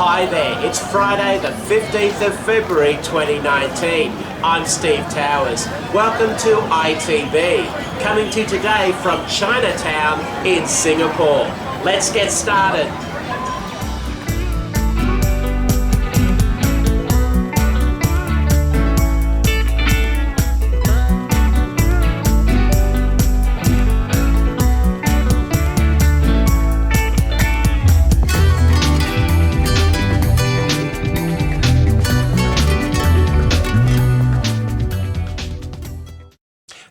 Hi there, it's Friday the 15th of February 2019. I'm Steve Towers. Welcome to ITV, coming to you today from Chinatown in Singapore. Let's get started.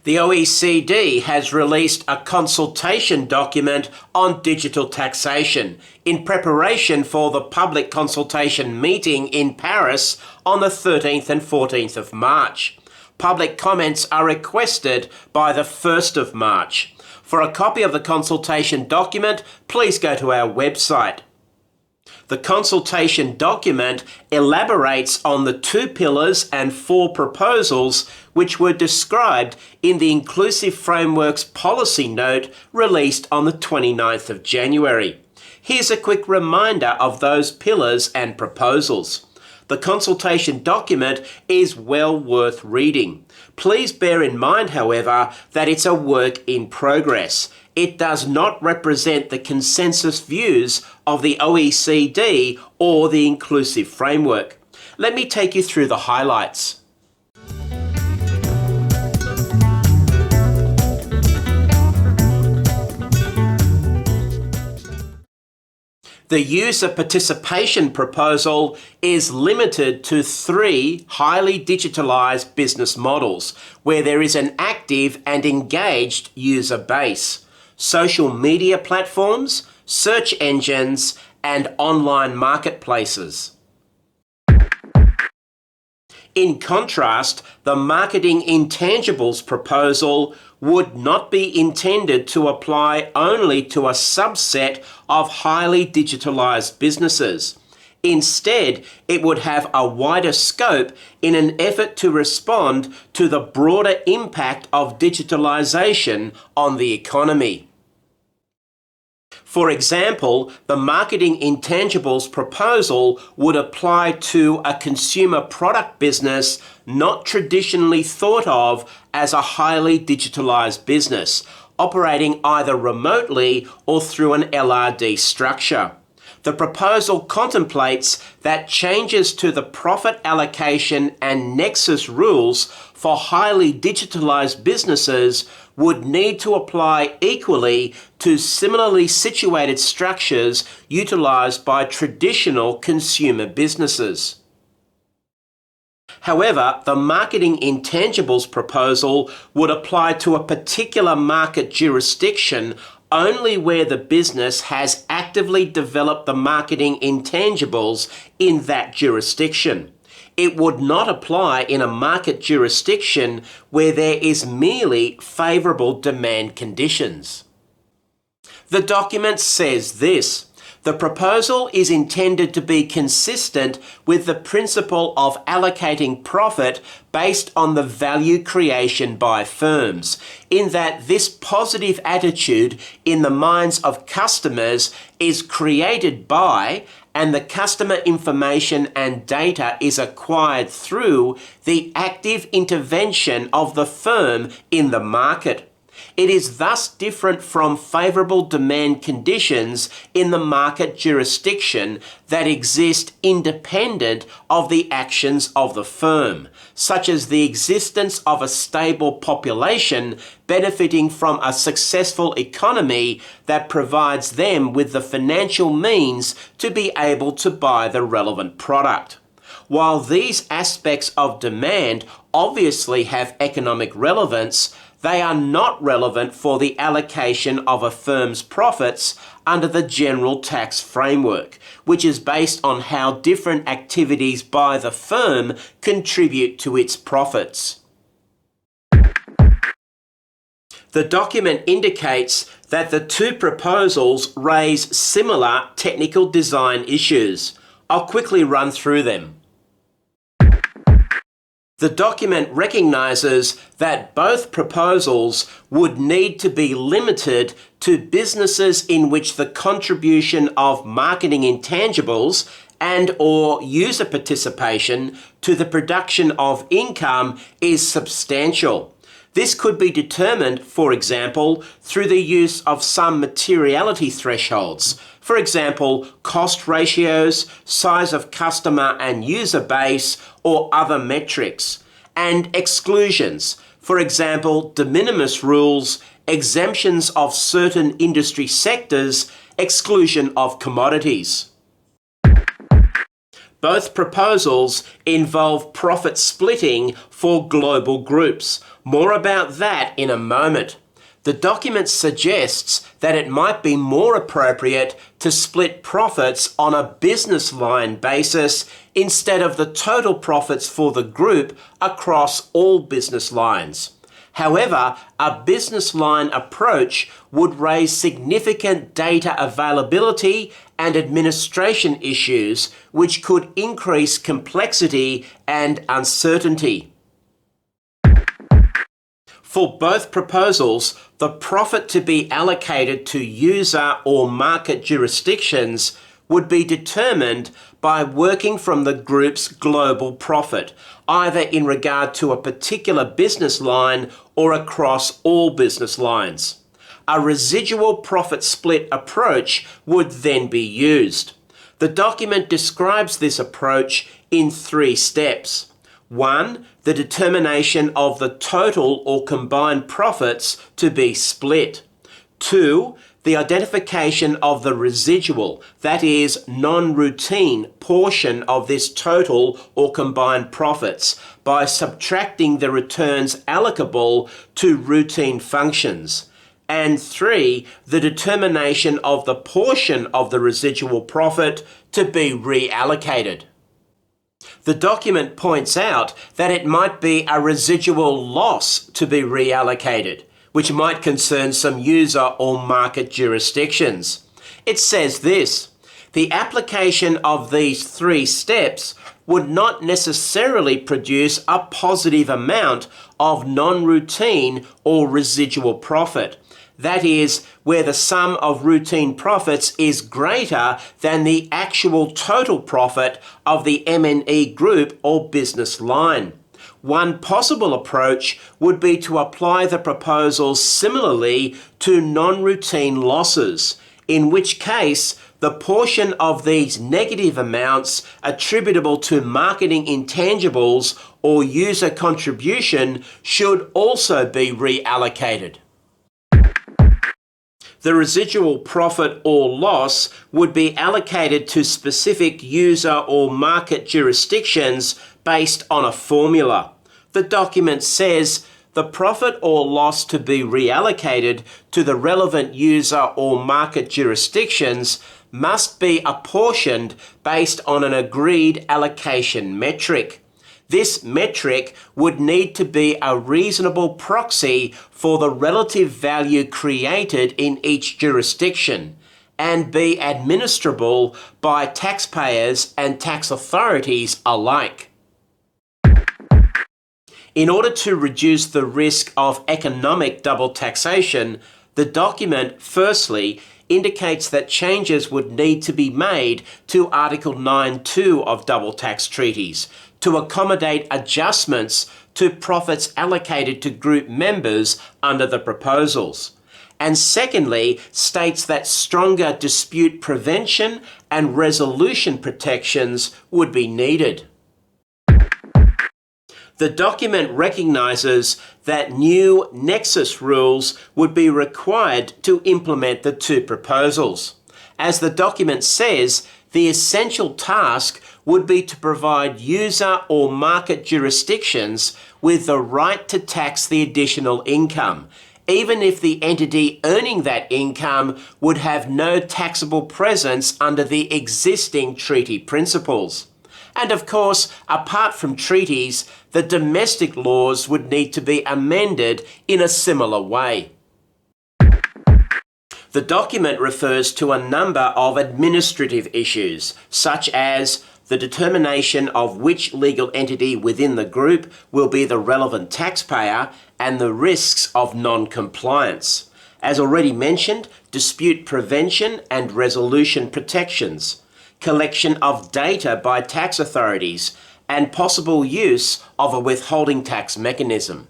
The OECD has released a consultation document on digital taxation in preparation for the public consultation meeting in Paris on the 13th and 14th of March. Public comments are requested by the 1st of March. For a copy of the consultation document, please go to our website. The consultation document elaborates on the 2 pillars and 4 proposals which were described in the Inclusive Frameworks policy note released on the 29th of January. Here's a quick reminder of those pillars and proposals. The consultation document is well worth reading. Please bear in mind, however, that it's a work in progress. It does not represent the consensus views of the OECD or the Inclusive Framework. Let me take you through the highlights. The user participation proposal is limited to 3 highly digitalised business models where there is an active and engaged user base: social media platforms, search engines, and online marketplaces. In contrast, the marketing intangibles proposal would not be intended to apply only to a subset of highly digitalised businesses. Instead, it would have a wider scope in an effort to respond to the broader impact of digitalisation on the economy. For example, the marketing intangibles proposal would apply to a consumer product business not traditionally thought of as a highly digitalised business, operating either remotely or through an LRD structure. The proposal contemplates that changes to the profit allocation and nexus rules for highly digitalised businesses would need to apply equally to similarly situated structures utilised by traditional consumer businesses. However, the marketing intangibles proposal would apply to a particular market jurisdiction only where the business has actively developed the marketing intangibles in that jurisdiction. It would not apply in a market jurisdiction where there is merely favourable demand conditions. The document says this: the proposal is intended to be consistent with the principle of allocating profit based on the value creation by firms, in that this positive attitude in the minds of customers is created by and the customer information and data is acquired through the active intervention of the firm in the market. It is thus different from favourable demand conditions in the market jurisdiction that exist independent of the actions of the firm, such as the existence of a stable population benefiting from a successful economy that provides them with the financial means to be able to buy the relevant product. While these aspects of demand obviously have economic relevance, they are not relevant for the allocation of a firm's profits under the general tax framework, which is based on how different activities by the firm contribute to its profits. The document indicates that the 2 proposals raise similar technical design issues. I'll quickly run through them. The document recognises that both proposals would need to be limited to businesses in which the contribution of marketing intangibles and/or user participation to the production of income is substantial. This could be determined, for example, through the use of some materiality thresholds. For example, cost ratios, size of customer and user base, or other metrics. And exclusions. For example, de minimis rules, exemptions of certain industry sectors, exclusion of commodities. Both proposals involve profit splitting for global groups. More about that in a moment. The document suggests that it might be more appropriate to split profits on a business line basis instead of the total profits for the group across all business lines. However, a business line approach would raise significant data availability and administration issues, which could increase complexity and uncertainty. For both proposals, the profit to be allocated to user or market jurisdictions would be determined by working from the group's global profit, either in regard to a particular business line or across all business lines. A residual profit split approach would then be used. The document describes this approach in 3 steps. 1. The determination of the total or combined profits to be split. 2. The identification of the residual, that is, non-routine portion of this total or combined profits by subtracting the returns allocable to routine functions. And 3. The determination of the portion of the residual profit to be reallocated. The document points out that it might be a residual loss to be reallocated, which might concern some user or market jurisdictions. It says this: the application of these 3 steps would not necessarily produce a positive amount of non-routine or residual profit. That is, where the sum of routine profits is greater than the actual total profit of the M&E group or business line. One possible approach would be to apply the proposals similarly to non-routine losses, in which case the portion of these negative amounts attributable to marketing intangibles or user contribution should also be reallocated. The residual profit or loss would be allocated to specific user or market jurisdictions based on a formula. The document says the profit or loss to be reallocated to the relevant user or market jurisdictions must be apportioned based on an agreed allocation metric. This metric would need to be a reasonable proxy for the relative value created in each jurisdiction and be administrable by taxpayers and tax authorities alike. In order to reduce the risk of economic double taxation, the document firstly indicates that changes would need to be made to Article 9(2) of double tax treaties to accommodate adjustments to profits allocated to group members under the proposals. And secondly, states that stronger dispute prevention and resolution protections would be needed. The document recognises that new nexus rules would be required to implement the 2 proposals. As the document says, the essential task would be to provide user or market jurisdictions with the right to tax the additional income, even if the entity earning that income would have no taxable presence under the existing treaty principles. And of course, apart from treaties, the domestic laws would need to be amended in a similar way. The document refers to a number of administrative issues, such as the determination of which legal entity within the group will be the relevant taxpayer and the risks of non-compliance. As already mentioned, dispute prevention and resolution protections. collection of data by tax authorities, and possible use of a withholding tax mechanism.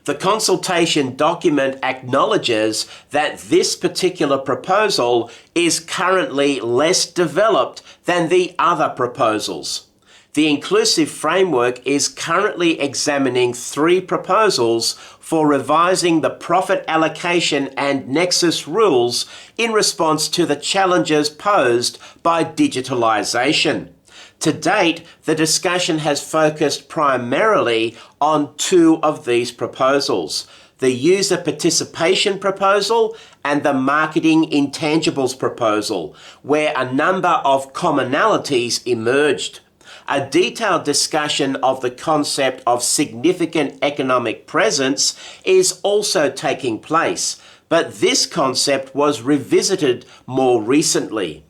The consultation document acknowledges that this particular proposal is currently less developed than the other proposals. The inclusive framework is currently examining 3 proposals for revising the profit allocation and nexus rules in response to the challenges posed by digitalisation. To date, the discussion has focused primarily on 2 of these proposals: the user participation proposal and the marketing intangibles proposal, where a number of commonalities emerged. A detailed discussion of the concept of significant economic presence is also taking place, but this concept was revisited more recently.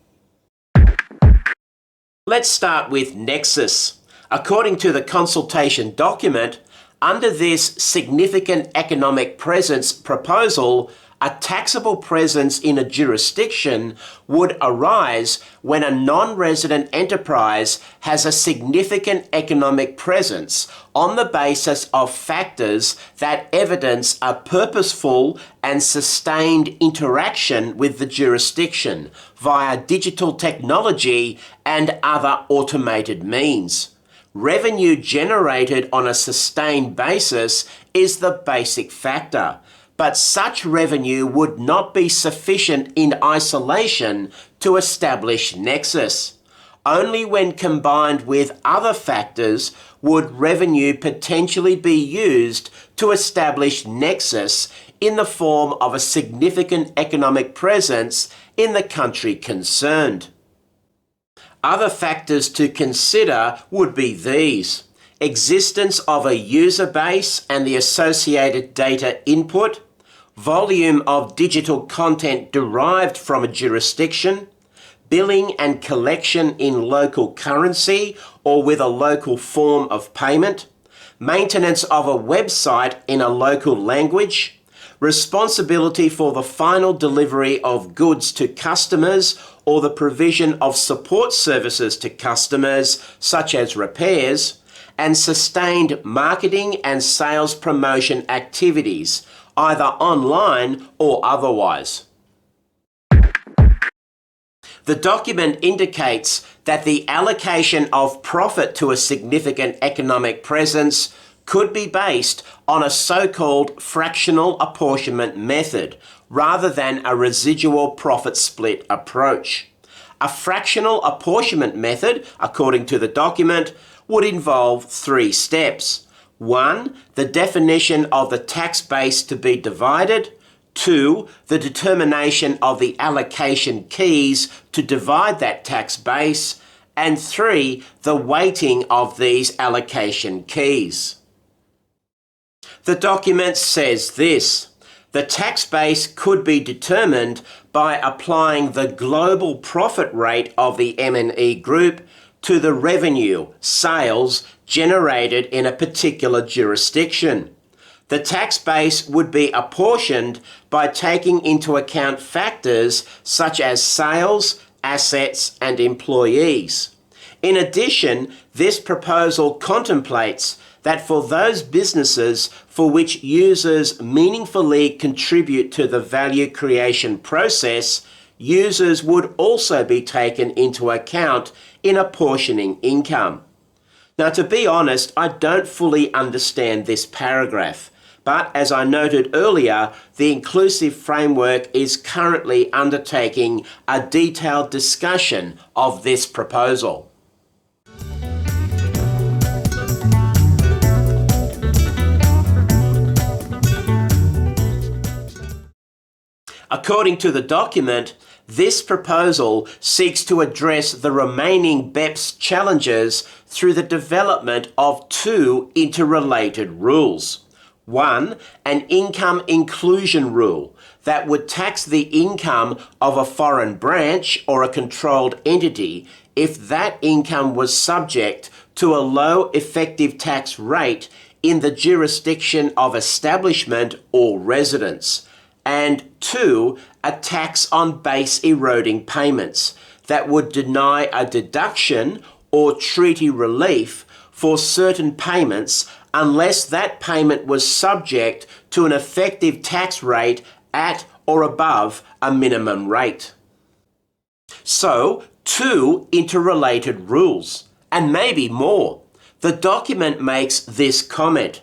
Let's start with Nexus. According to the consultation document, under this significant economic presence proposal, a taxable presence in a jurisdiction would arise when a non-resident enterprise has a significant economic presence on the basis of factors that evidence a purposeful and sustained interaction with the jurisdiction via digital technology and other automated means. Revenue generated on a sustained basis is the basic factor, but such revenue would not be sufficient in isolation to establish nexus. Only when combined with other factors would revenue potentially be used to establish nexus in the form of a significant economic presence in the country concerned. Other factors to consider would be these: existence of a user base and the associated data input, volume of digital content derived from a jurisdiction, billing and collection in local currency or with a local form of payment, maintenance of a website in a local language, responsibility for the final delivery of goods to customers or the provision of support services to customers such as repairs, and sustained marketing and sales promotion activities, either online or otherwise. The document indicates that the allocation of profit to a significant economic presence could be based on a so-called fractional apportionment method rather than a residual profit split approach. A fractional apportionment method, according to the document, would involve 3 steps. 1. The definition of the tax base to be divided. 2. The determination of the allocation keys to divide that tax base. And 3. The weighting of these allocation keys. The document says this: the tax base could be determined by applying the global profit rate of the M&E group to the revenue, sales, generated in a particular jurisdiction. The tax base would be apportioned by taking into account factors such as sales, assets, and employees. In addition, this proposal contemplates that for those businesses for which users meaningfully contribute to the value creation process, users would also be taken into account in apportioning income. Now, to be honest, I don't fully understand this paragraph, but as I noted earlier, the inclusive framework is currently undertaking a detailed discussion of this proposal. According to the document, this proposal seeks to address the remaining BEPS challenges through the development of 2 interrelated rules. 1. An income inclusion rule that would tax the income of a foreign branch or a controlled entity if that income was subject to a low effective tax rate in the jurisdiction of establishment or residence, and 2, a tax on base eroding payments that would deny a deduction or treaty relief for certain payments unless that payment was subject to an effective tax rate at or above a minimum rate. So, 2 interrelated rules, and maybe more. The document makes this comment.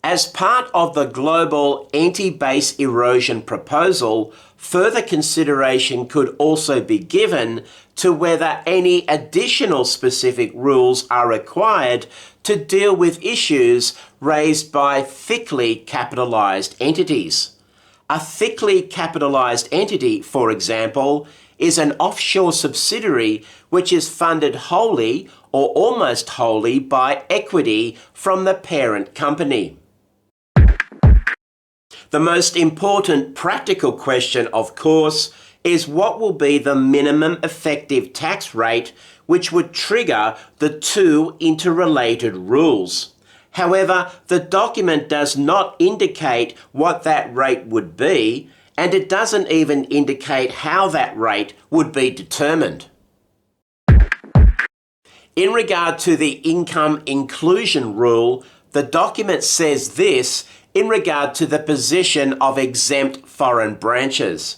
As part of the global anti-base erosion proposal, further consideration could also be given to whether any additional specific rules are required to deal with issues raised by thickly capitalised entities. A thickly capitalised entity, for example, is an offshore subsidiary which is funded wholly or almost wholly by equity from the parent company. The most important practical question, of course, is what will be the minimum effective tax rate which would trigger the 2 interrelated rules. However, the document does not indicate what that rate would be, and it doesn't even indicate how that rate would be determined. In regard to the income inclusion rule, the document says this in regard to the position of exempt foreign branches.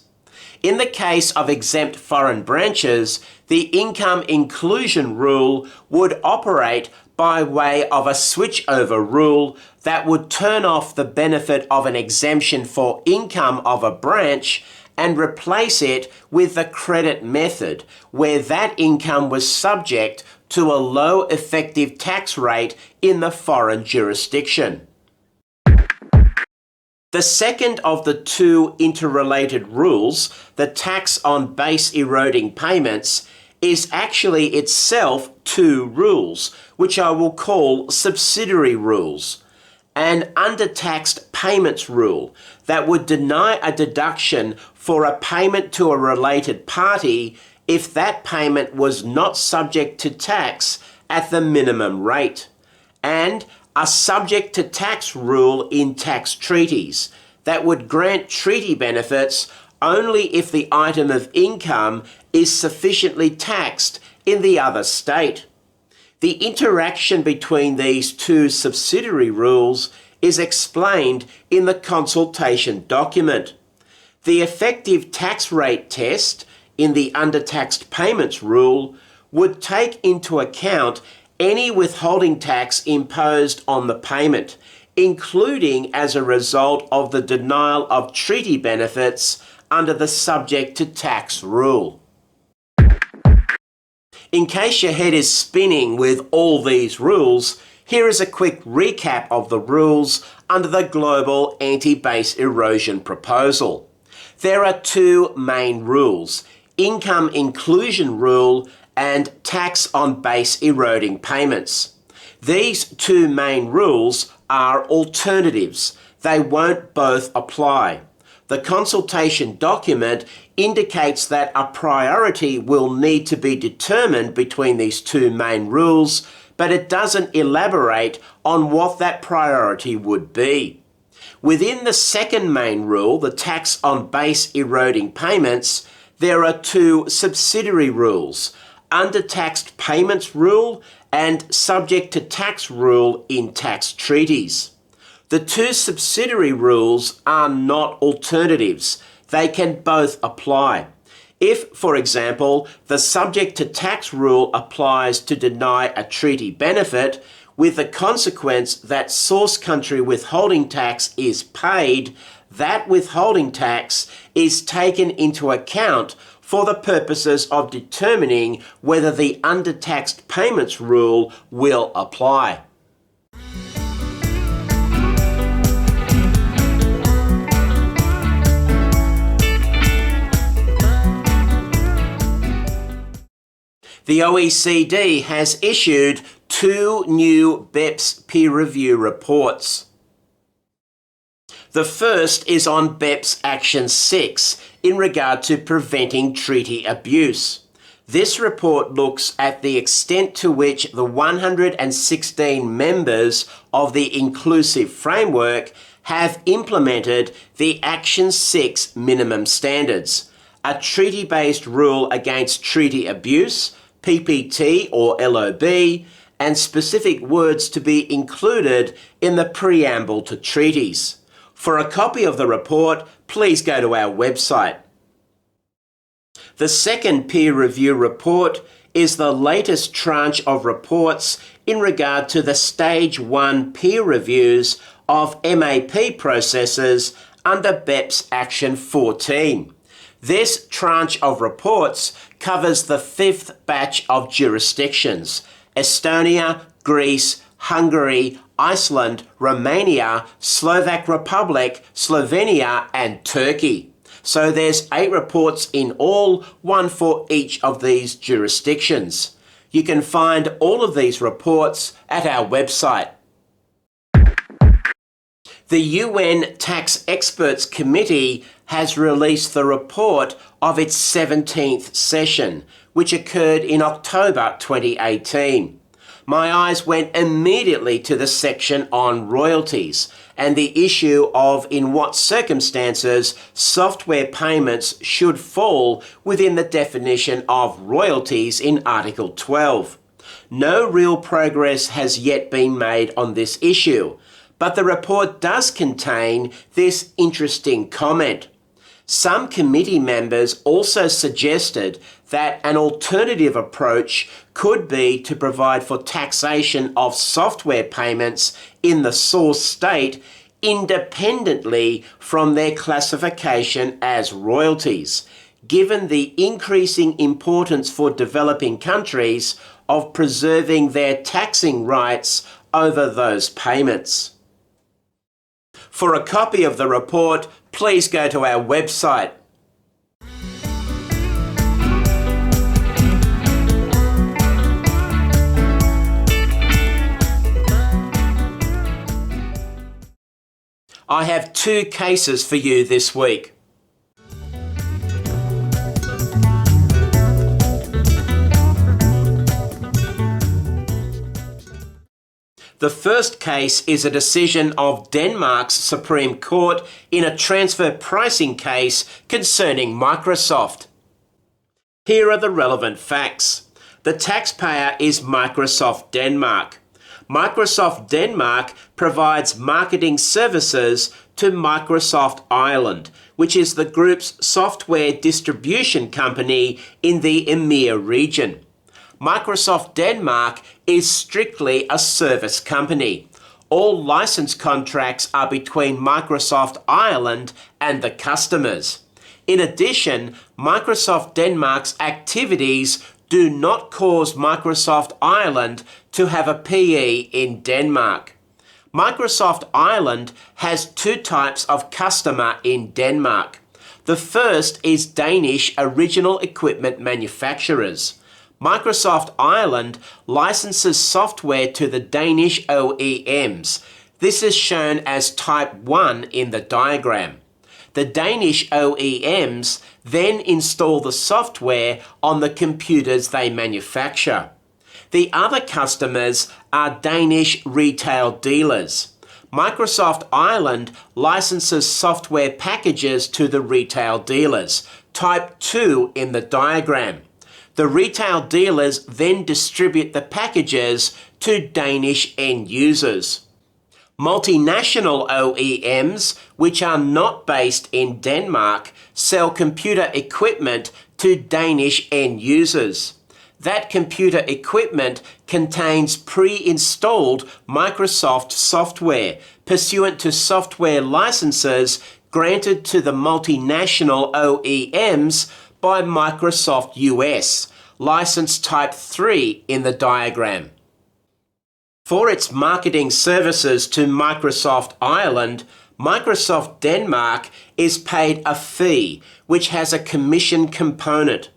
In the case of exempt foreign branches, the income inclusion rule would operate by way of a switchover rule that would turn off the benefit of an exemption for income of a branch and replace it with the credit method, where that income was subject to a low effective tax rate in the foreign jurisdiction. The second of the 2 interrelated rules, the tax on base eroding payments, is actually itself 2 rules, which I will call subsidiary rules. An undertaxed payments rule that would deny a deduction for a payment to a related party if that payment was not subject to tax at the minimum rate, and a subject to tax rule in tax treaties that would grant treaty benefits only if the item of income is sufficiently taxed in the other state. The interaction between these 2 subsidiary rules is explained in the consultation document. The effective tax rate test in the undertaxed payments rule would take into account any withholding tax imposed on the payment, including as a result of the denial of treaty benefits under the subject to tax rule. In case your head is spinning with all these rules, here is a quick recap of the rules under the Global Anti-Base Erosion Proposal. There are 2 main rules: Income Inclusion Rule and Tax on Base Eroding Payments. These 2 main rules are alternatives. They won't both apply. The consultation document indicates that a priority will need to be determined between these 2 main rules, but it doesn't elaborate on what that priority would be. Within the second main rule, the tax on base eroding payments, there are 2 subsidiary rules: undertaxed payments rule and subject to tax rule in tax treaties. The 2 subsidiary rules are not alternatives. They can both apply. If, for example, the subject to tax rule applies to deny a treaty benefit, with the consequence that source country withholding tax is paid, that withholding tax is taken into account for the purposes of determining whether the undertaxed payments rule will apply. The OECD has issued 2 new BEPS peer review reports. The first is on BEPS Action 6 in regard to preventing treaty abuse. This report looks at the extent to which the 116 members of the Inclusive Framework have implemented the Action 6 minimum standards, a treaty-based rule against treaty abuse, PPT or LOB, and specific words to be included in the preamble to treaties. For a copy of the report, please go to our website. The second peer review report is the latest tranche of reports in regard to the Stage 1 peer reviews of MAP processes under BEPS Action 14. This tranche of reports covers the fifth batch of jurisdictions: Estonia, Greece, Hungary, Iceland, Romania, Slovak Republic, Slovenia, and Turkey. So there's 8 reports in all, one for each of these jurisdictions. You can find all of these reports at our website. The UN Tax Experts Committee has released the report of its 17th session, which occurred in October 2018. My eyes went immediately to the section on royalties and the issue of in what circumstances software payments should fall within the definition of royalties in Article 12. No real progress has yet been made on this issue, but the report does contain this interesting comment. Some committee members also suggested that an alternative approach could be to provide for taxation of software payments in the source state independently from their classification as royalties, given the increasing importance for developing countries of preserving their taxing rights over those payments. For a copy of the report, please go to our website. I have 2 cases for you this week. The first case is a decision of Denmark's Supreme Court in a transfer pricing case concerning Microsoft. Here are the relevant facts. The taxpayer is Microsoft Denmark. Microsoft Denmark provides marketing services to Microsoft Ireland, which is the group's software distribution company in the EMEA region. Microsoft Denmark is strictly a service company. All license contracts are between Microsoft Ireland and the customers. In addition, Microsoft Denmark's activities do not cause Microsoft Ireland to have a PE in Denmark. Microsoft Ireland has 2 types of customer in Denmark. The first is Danish original equipment manufacturers. Microsoft Ireland licenses software to the Danish OEMs. This is shown as Type 1 in the diagram. The Danish OEMs then install the software on the computers they manufacture. The other customers are Danish retail dealers. Microsoft Ireland licenses software packages to the retail dealers, Type 2 in the diagram. The retail dealers then distribute the packages to Danish end users. Multinational OEMs, which are not based in Denmark, sell computer equipment to Danish end users. That computer equipment contains pre-installed Microsoft software pursuant to software licenses granted to the multinational OEMs by Microsoft US, license Type 3 in the diagram. For its marketing services to Microsoft Ireland, Microsoft Denmark is paid a fee which has a commission component.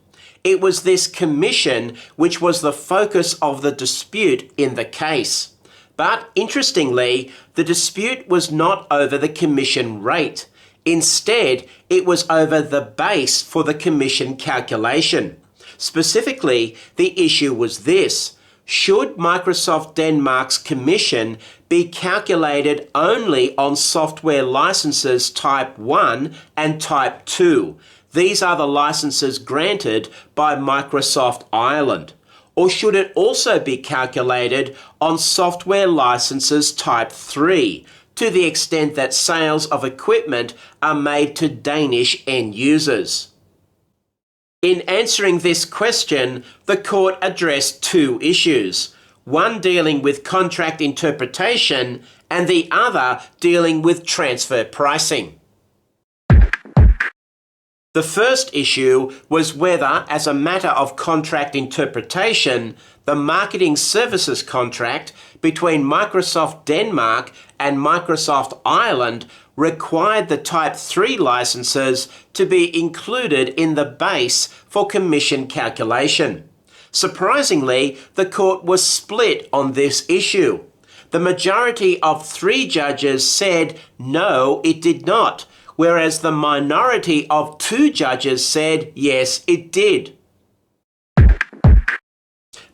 It was this commission which was the focus of the dispute in the case. But interestingly, the dispute was not over the commission rate. Instead, it was over the base for the commission calculation. Specifically, the issue was this: should Microsoft Denmark's commission be calculated only on software licenses Type 1 and Type 2? These are the licenses granted by Microsoft Ireland. Or should it also be calculated on software licenses Type 3, to the extent that sales of equipment are made to Danish end users? In answering this question, the court addressed two issues, one dealing with contract interpretation and the other dealing with transfer pricing. The first issue was whether, as a matter of contract interpretation, the marketing services contract between Microsoft Denmark and Microsoft Ireland required the Type 3 licenses to be included in the base for commission calculation. Surprisingly, the court was split on this issue. The majority of 3 judges said no, it did not, whereas the minority of 2 judges said yes, it did.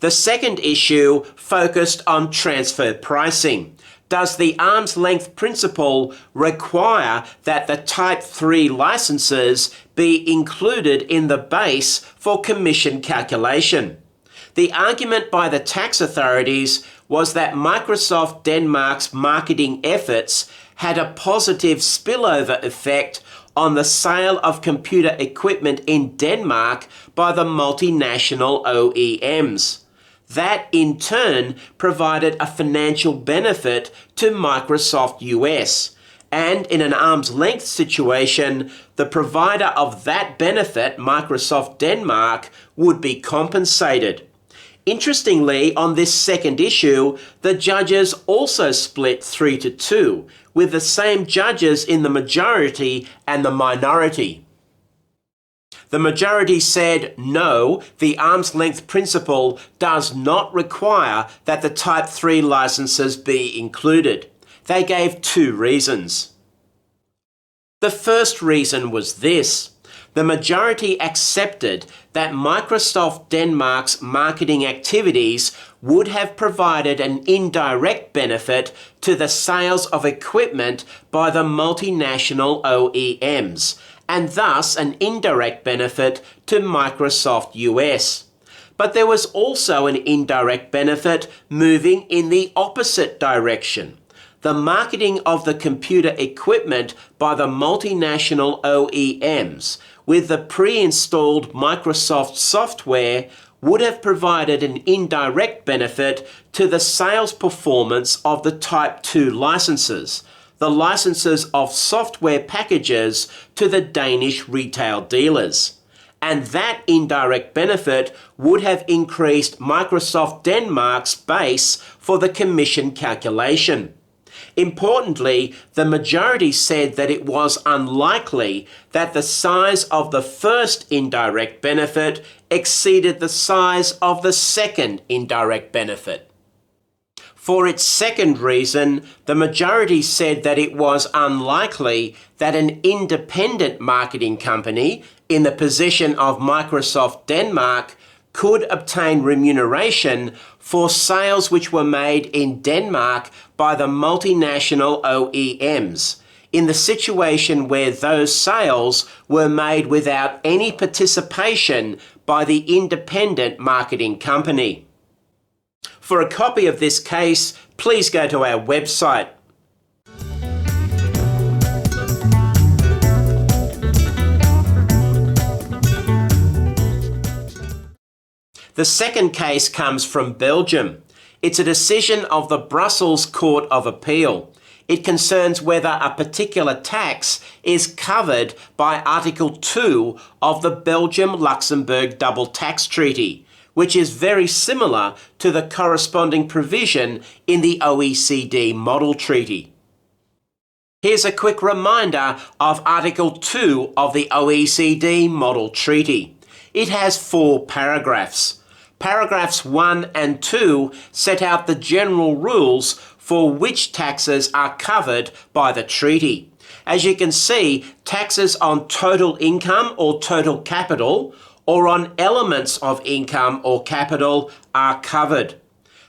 The second issue focused on transfer pricing. Does the arm's length principle require that the Type 3 licenses be included in the base for commission calculation? The argument by the tax authorities was that Microsoft Denmark's marketing efforts had a positive spillover effect on the sale of computer equipment in Denmark by the multinational OEMs. That, in turn, provided a financial benefit to Microsoft US. And in an arm's length situation, the provider of that benefit, Microsoft Denmark, would be compensated. Interestingly, on this second issue, the judges also split 3-2, with the same judges in the majority and the minority. The majority said no, the arm's length principle does not require that the Type 3 licenses be included. They gave 2 reasons. The first reason was this: the majority accepted that Microsoft Denmark's marketing activities would have provided an indirect benefit to the sales of equipment by the multinational OEMs, and thus an indirect benefit to Microsoft US. But there was also an indirect benefit moving in the opposite direction. The marketing of the computer equipment by the multinational OEMs with the pre-installed Microsoft software would have provided an indirect benefit to the sales performance of the Type 2 licenses, the licenses of software packages to the Danish retail dealers. And that indirect benefit would have increased Microsoft Denmark's base for the commission calculation. Importantly, the majority said that it was unlikely that the size of the first indirect benefit exceeded the size of the second indirect benefit. For its second reason, the majority said that it was unlikely that an independent marketing company in the position of Microsoft Denmark could obtain remuneration for sales which were made in Denmark by the multinational OEMs, in the situation where those sales were made without any participation by the independent marketing company. For a copy of this case, please go to our website. The second case comes from Belgium. It's a decision of the Brussels Court of Appeal. It concerns whether a particular tax is covered by Article 2 of the Belgium-Luxembourg Double Tax Treaty, which is very similar to the corresponding provision in the OECD Model Treaty. Here's a quick reminder of Article 2 of the OECD Model Treaty. It has 4 paragraphs. Paragraphs 1 and 2 set out the general rules for which taxes are covered by the treaty. As you can see, taxes on total income or total capital, or on elements of income or capital are covered.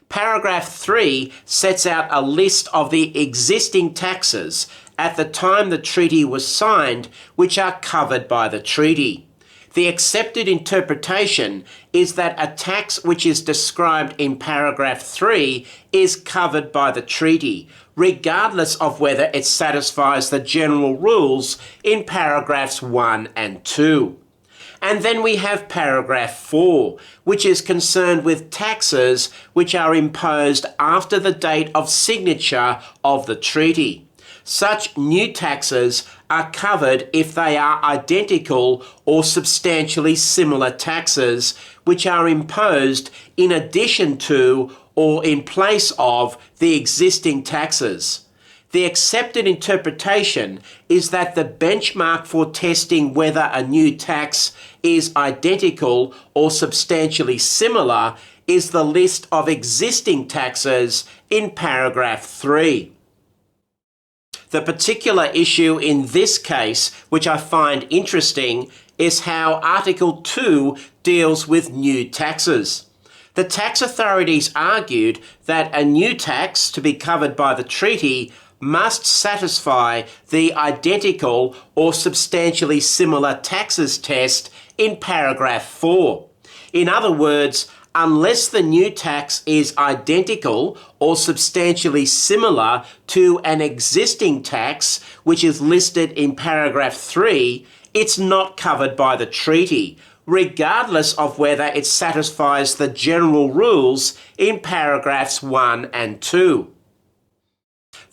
Paragraph 3 sets out a list of the existing taxes at the time the treaty was signed, which are covered by the treaty. The accepted interpretation is that a tax which is described in paragraph 3 is covered by the treaty, regardless of whether it satisfies the general rules in paragraphs 1 and 2. And then we have paragraph 4, which is concerned with taxes which are imposed after the date of signature of the treaty. Such new taxes are covered if they are identical or substantially similar taxes which are imposed in addition to or in place of the existing taxes. The accepted interpretation is that the benchmark for testing whether a new tax is identical or substantially similar is the list of existing taxes in paragraph 3. The particular issue in this case, which I find interesting, is how Article 2 deals with new taxes. The tax authorities argued that a new tax to be covered by the treaty must satisfy the identical or substantially similar taxes test in paragraph 4. In other words, unless the new tax is identical or substantially similar to an existing tax which is listed in paragraph 3, it's not covered by the treaty, regardless of whether it satisfies the general rules in paragraphs 1 and 2.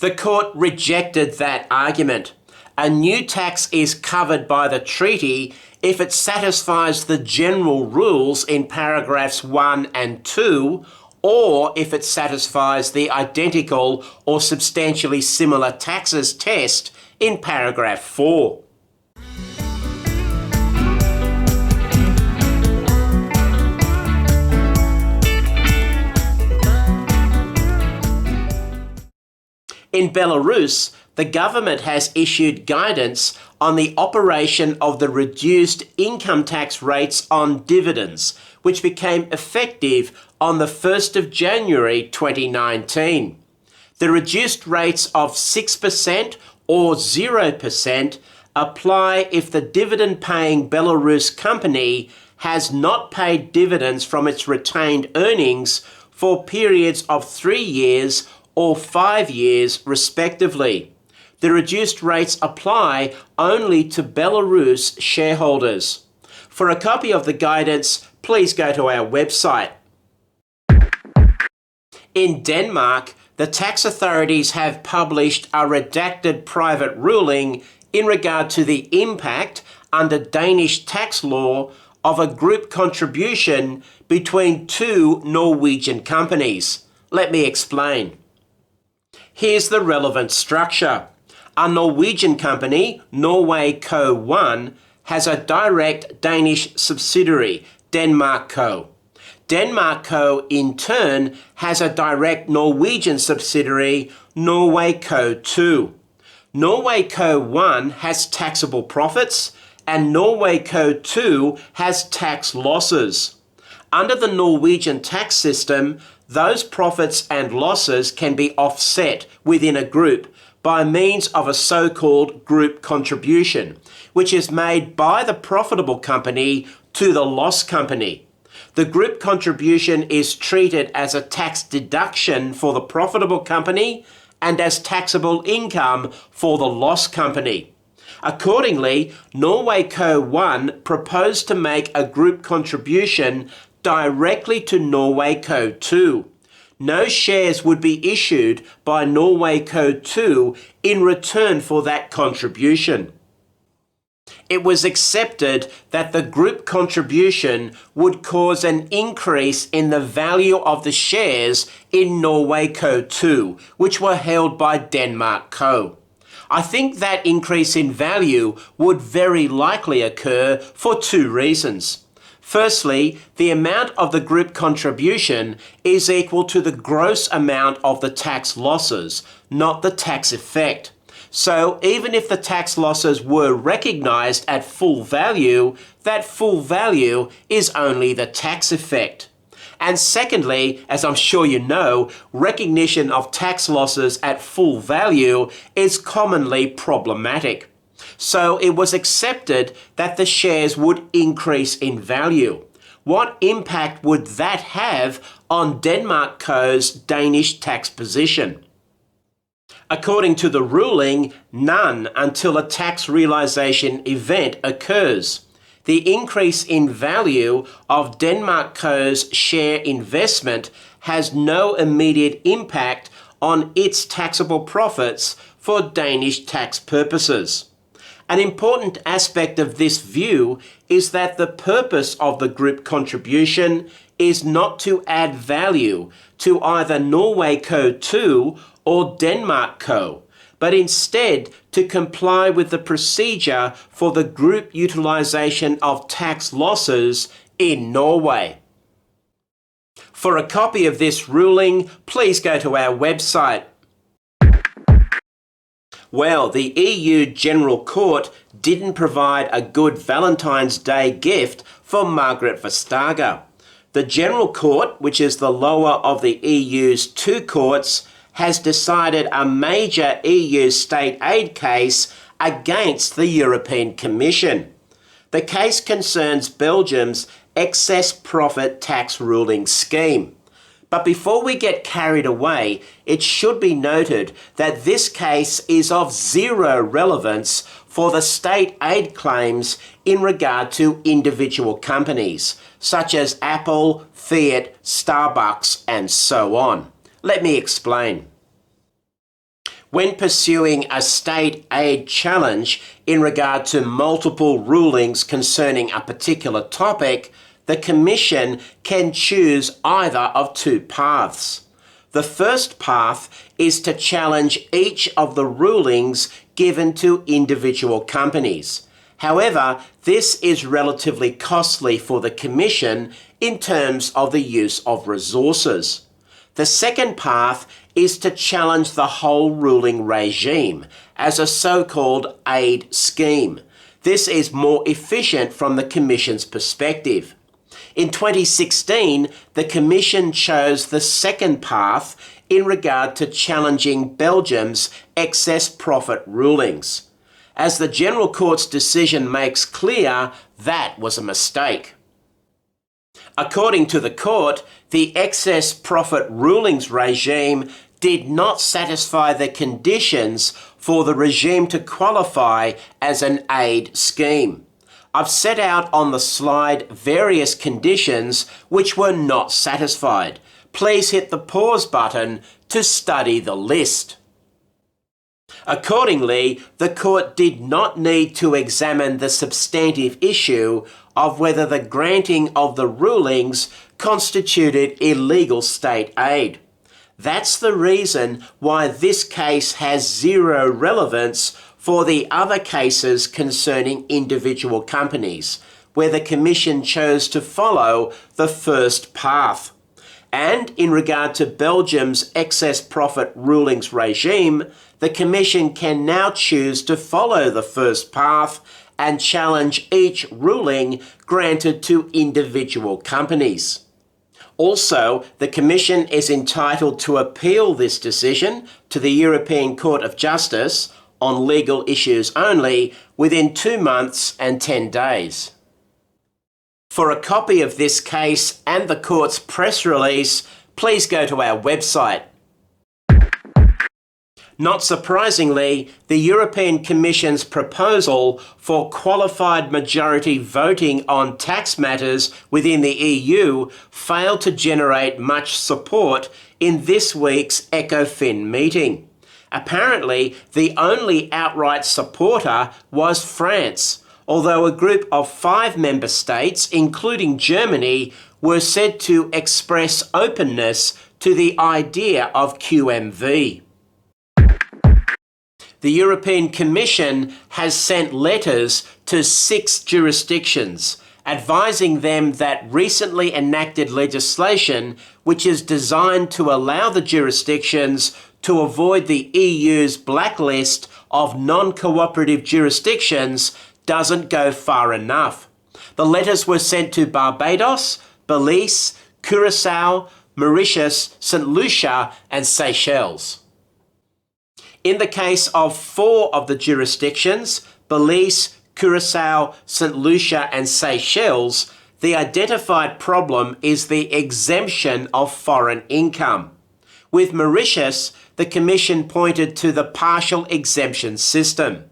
The court rejected that argument. A new tax is covered by the treaty if it satisfies the general rules in paragraphs 1 and 2, or if it satisfies the identical or substantially similar taxes test in paragraph 4. In Belarus, the government has issued guidance on the operation of the reduced income tax rates on dividends, which became effective on the 1st of January 2019. The reduced rates of 6% or 0% apply if the dividend-paying Belarus company has not paid dividends from its retained earnings for periods of 3 years or 5 years respectively. The reduced rates apply only to Belarus shareholders. For a copy of the guidance, please go to our website. In Denmark, the tax authorities have published a redacted private ruling in regard to the impact under Danish tax law of a group contribution between two Norwegian companies. Let me explain. Here's the relevant structure. A Norwegian company, Norway Co. 1, has a direct Danish subsidiary, Denmark Co. Denmark Co. in turn has a direct Norwegian subsidiary, Norway Co. 2. Norway Co. 1 has taxable profits and Norway Co. 2 has tax losses. Under the Norwegian tax system, those profits and losses can be offset within a group by means of a so-called group contribution, which is made by the profitable company to the loss company. The group contribution is treated as a tax deduction for the profitable company and as taxable income for the loss company. Accordingly, Norway Co. 1 proposed to make a group contribution directly to Norway Co. 2. No shares would be issued by Norway Co. 2 in return for that contribution. It was accepted that the group contribution would cause an increase in the value of the shares in Norway Co. 2, which were held by Denmark Co. I think that increase in value would very likely occur for two reasons. Firstly, the amount of the group contribution is equal to the gross amount of the tax losses, not the tax effect. So even if the tax losses were recognised at full value, that full value is only the tax effect. And secondly, as I'm sure you know, recognition of tax losses at full value is commonly problematic. So it was accepted that the shares would increase in value. What impact would that have on Denmark Co.'s Danish tax position? According to the ruling, none until a tax realisation event occurs. The increase in value of Denmark Co.'s share investment has no immediate impact on its taxable profits for Danish tax purposes. An important aspect of this view is that the purpose of the group contribution is not to add value to either Norway Co. 2 or Denmark Co., but instead to comply with the procedure for the group utilisation of tax losses in Norway. For a copy of this ruling, please go to our website. Well, the EU General Court didn't provide a good Valentine's Day gift for Margrethe Vestager. The General Court, which is the lower of the EU's two courts, has decided a major EU state aid case against the European Commission. The case concerns Belgium's excess profit tax ruling scheme. But before we get carried away, it should be noted that this case is of zero relevance for the state aid claims in regard to individual companies, such as Apple, Fiat, Starbucks, and so on. Let me explain. When pursuing a state aid challenge in regard to multiple rulings concerning a particular topic, the Commission can choose either of two paths. The first path is to challenge each of the rulings given to individual companies. However, this is relatively costly for the Commission in terms of the use of resources. The second path is to challenge the whole ruling regime as a so-called aid scheme. This is more efficient from the Commission's perspective. In 2016, the Commission chose the second path in regard to challenging Belgium's excess profit rulings. As the General Court's decision makes clear, that was a mistake. According to the court, the excess profit rulings regime did not satisfy the conditions for the regime to qualify as an aid scheme. I've set out on the slide various conditions which were not satisfied. Please hit the pause button to study the list. Accordingly, the court did not need to examine the substantive issue of whether the granting of the rulings constituted illegal state aid. That's the reason why this case has zero relevance for the other cases concerning individual companies, where the Commission chose to follow the first path. And in regard to Belgium's excess profit rulings regime, the Commission can now choose to follow the first path and challenge each ruling granted to individual companies. Also, the Commission is entitled to appeal this decision to the European Court of Justice on legal issues only within 2 months and 10 days. For a copy of this case and the court's press release, please go to our website. Not surprisingly, the European Commission's proposal for qualified majority voting on tax matters within the EU failed to generate much support in this week's ECOFIN meeting. Apparently, the only outright supporter was France, although a group of 5 member states, including Germany, were said to express openness to the idea of QMV. The European Commission has sent letters to 6 jurisdictions, advising them that recently enacted legislation, which is designed to allow the jurisdictions to avoid the EU's blacklist of non-cooperative jurisdictions doesn't go far enough. The letters were sent to Barbados, Belize, Curacao, Mauritius, St. Lucia, and Seychelles. In the case of 4 of the jurisdictions, Belize, Curacao, St. Lucia, and Seychelles, the identified problem is the exemption of foreign income. With Mauritius, the Commission pointed to the partial exemption system.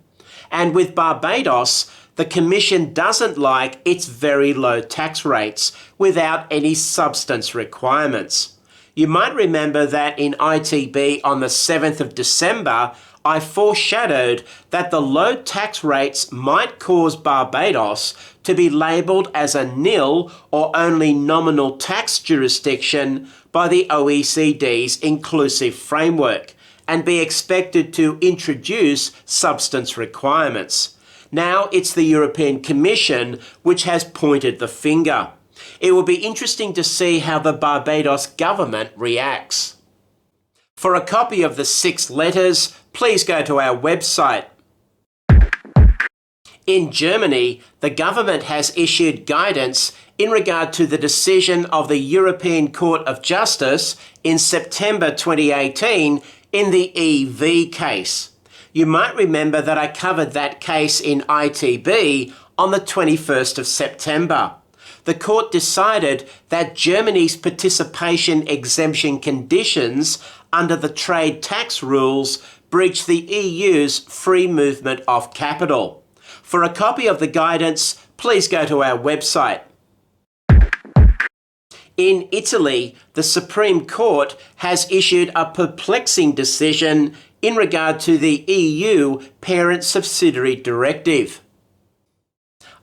And with Barbados, the Commission doesn't like its very low tax rates without any substance requirements. You might remember that in ITB on the 7th of December, I foreshadowed that the low tax rates might cause Barbados to be labelled as a nil or only nominal tax jurisdiction by the OECD's inclusive framework and be expected to introduce substance requirements. Now it's the European Commission which has pointed the finger. It will be interesting to see how the Barbados government reacts. For a copy of the 6 letters, please go to our website. In Germany, the government has issued guidance in regard to the decision of the European Court of Justice in September 2018 in the EV case. You might remember that I covered that case in ITB on the 21st of September. The court decided that Germany's participation exemption conditions under the trade tax rules breach the EU's free movement of capital. For a copy of the guidance, please go to our website. In Italy, the Supreme Court has issued a perplexing decision in regard to the EU Parent-Subsidiary Directive.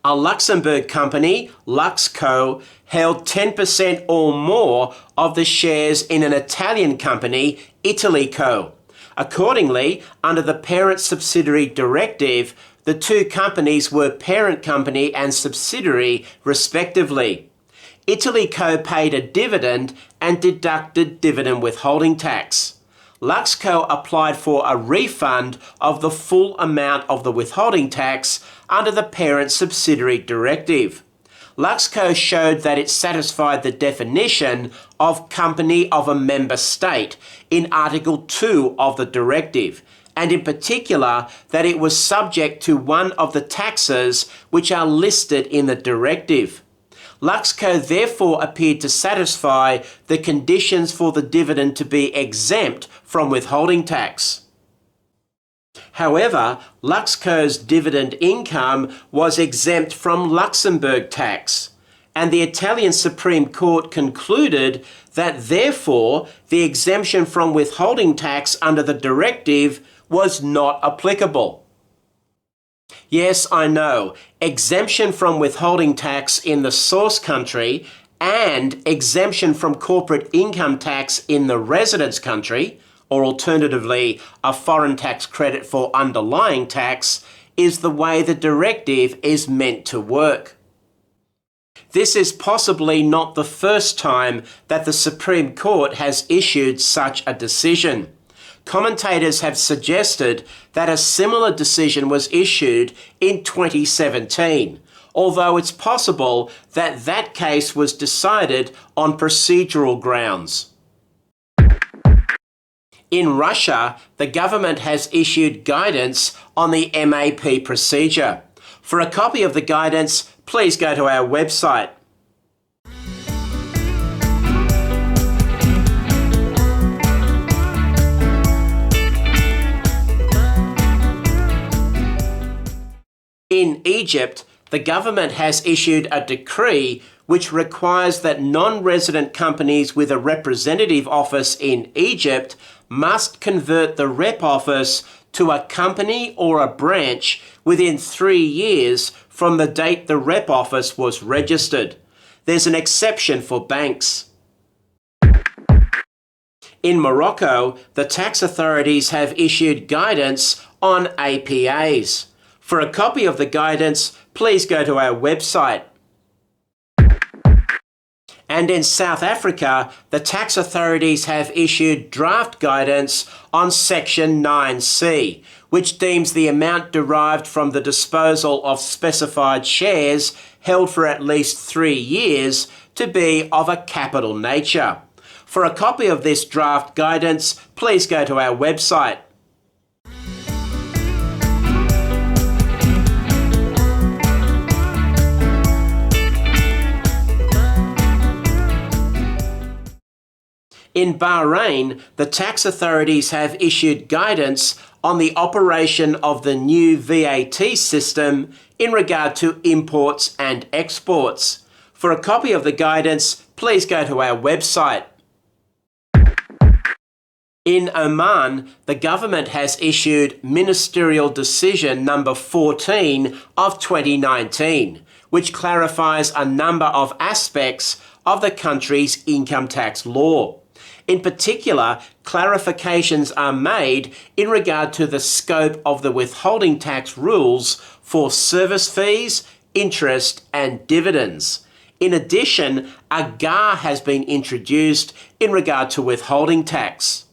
A Luxembourg company, Luxco, held 10% or more of the shares in an Italian company, Italyco. Accordingly, under the Parent-Subsidiary Directive, the 2 companies were parent company and subsidiary respectively. Italyco paid a dividend and deducted dividend withholding tax. Luxco applied for a refund of the full amount of the withholding tax under the Parent-Subsidiary Directive. Luxco showed that it satisfied the definition of company of a member state in Article 2 of the Directive, and in particular that it was subject to one of the taxes which are listed in the Directive. Luxco therefore appeared to satisfy the conditions for the dividend to be exempt from withholding tax. However, Luxco's dividend income was exempt from Luxembourg tax, and the Italian Supreme Court concluded that therefore the exemption from withholding tax under the directive was not applicable. Yes, I know, exemption from withholding tax in the source country and exemption from corporate income tax in the residence country, or alternatively, a foreign tax credit for underlying tax, is the way the directive is meant to work. This is possibly not the first time that the Supreme Court has issued such a decision. Commentators have suggested that a similar decision was issued in 2017, although it's possible that that case was decided on procedural grounds. In Russia, the government has issued guidance on the MAP procedure. For a copy of the guidance, please go to our website. In Egypt, the government has issued a decree which requires that non-resident companies with a representative office in Egypt must convert the rep office to a company or a branch within 3 years from the date the rep office was registered. There's an exception for banks. In Morocco, the tax authorities have issued guidance on APAs. For a copy of the guidance, please go to our website. And in South Africa, the tax authorities have issued draft guidance on Section 9C, which deems the amount derived from the disposal of specified shares held for at least 3 years to be of a capital nature. For a copy of this draft guidance, please go to our website. In Bahrain, the tax authorities have issued guidance on the operation of the new VAT system in regard to imports and exports. For a copy of the guidance, please go to our website. In Oman, the government has issued Ministerial Decision number 14 of 2019, which clarifies a number of aspects of the country's income tax law. In particular, clarifications are made in regard to the scope of the withholding tax rules for service fees, interest and dividends. In addition, a GAR has been introduced in regard to withholding tax.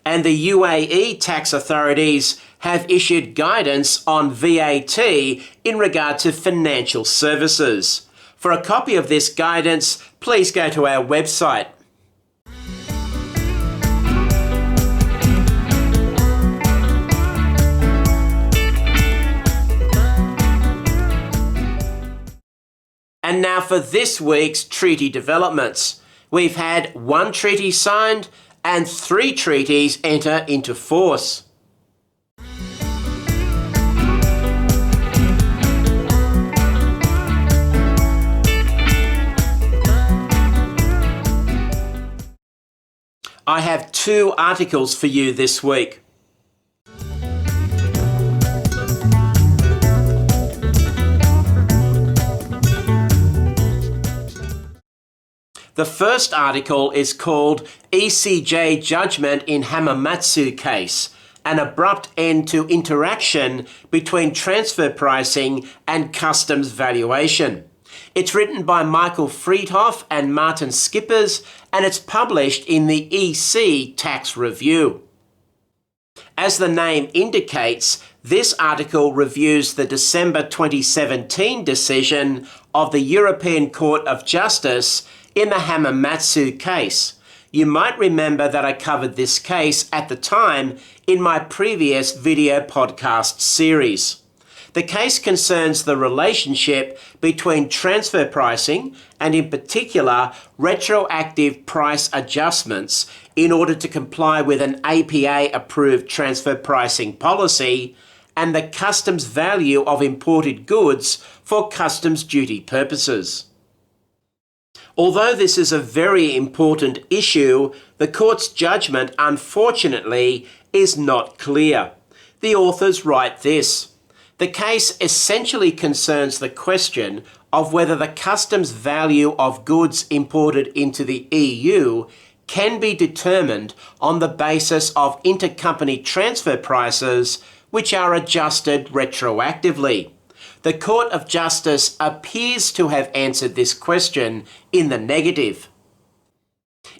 And the UAE tax authorities have issued guidance on VAT in regard to financial services. For a copy of this guidance, please go to our website. And now for this week's treaty developments. We've had 1 treaty signed and 3 treaties enter into force. I have 2 articles for you this week. The first article is called ECJ Judgment in Hamamatsu Case, an abrupt end to interaction between transfer pricing and customs valuation. It's written by Michael Friedhoff and Martin Skippers, and it's published in the EC Tax Review. As the name indicates, this article reviews the December 2017 decision of the European Court of Justice in the Hamamatsu case. You might remember that I covered this case at the time in my previous video podcast series. The case concerns the relationship between transfer pricing and, in particular, retroactive price adjustments in order to comply with an APA-approved transfer pricing policy and the customs value of imported goods for customs duty purposes. Although this is a very important issue, the court's judgment, unfortunately, is not clear. The authors write this: the case essentially concerns the question of whether the customs value of goods imported into the EU can be determined on the basis of intercompany transfer prices which are adjusted retroactively. The Court of Justice appears to have answered this question in the negative.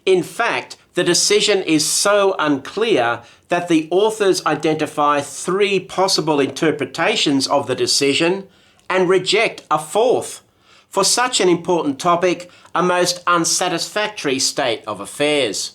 In fact, the decision is so unclear that the authors identify 3 possible interpretations of the decision and reject a 4th. For such an important topic, a most unsatisfactory state of affairs.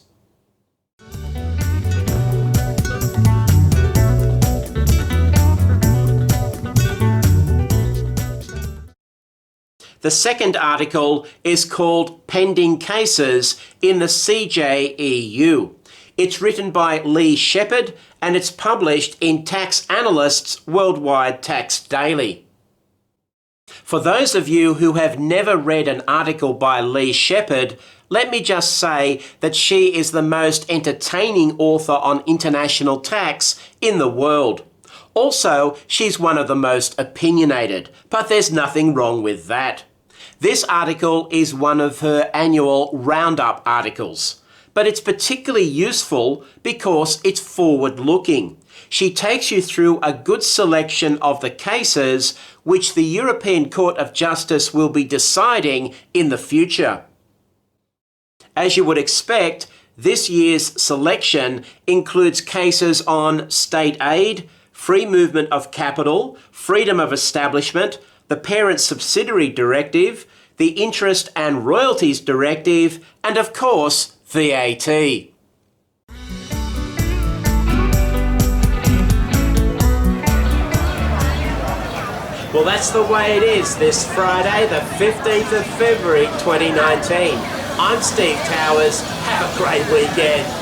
The second article is called Pending Cases in the CJEU. It's written by Lee Shepherd and it's published in Tax Analyst's Worldwide Tax Daily. For those of you who have never read an article by Lee Shepherd, let me just say that she is the most entertaining author on international tax in the world. Also, she's one of the most opinionated, but there's nothing wrong with that. This article is one of her annual roundup articles, but it's particularly useful because it's forward-looking. She takes you through a good selection of the cases which the European Court of Justice will be deciding in the future. As you would expect, This year's selection includes cases on state aid, free movement of capital, freedom of establishment, the Parent Subsidiary Directive, the Interest and Royalties Directive, and of course, VAT. Well, that's the way it is this Friday, the 15th of February 2019. I'm Steve Towers. Have a great weekend.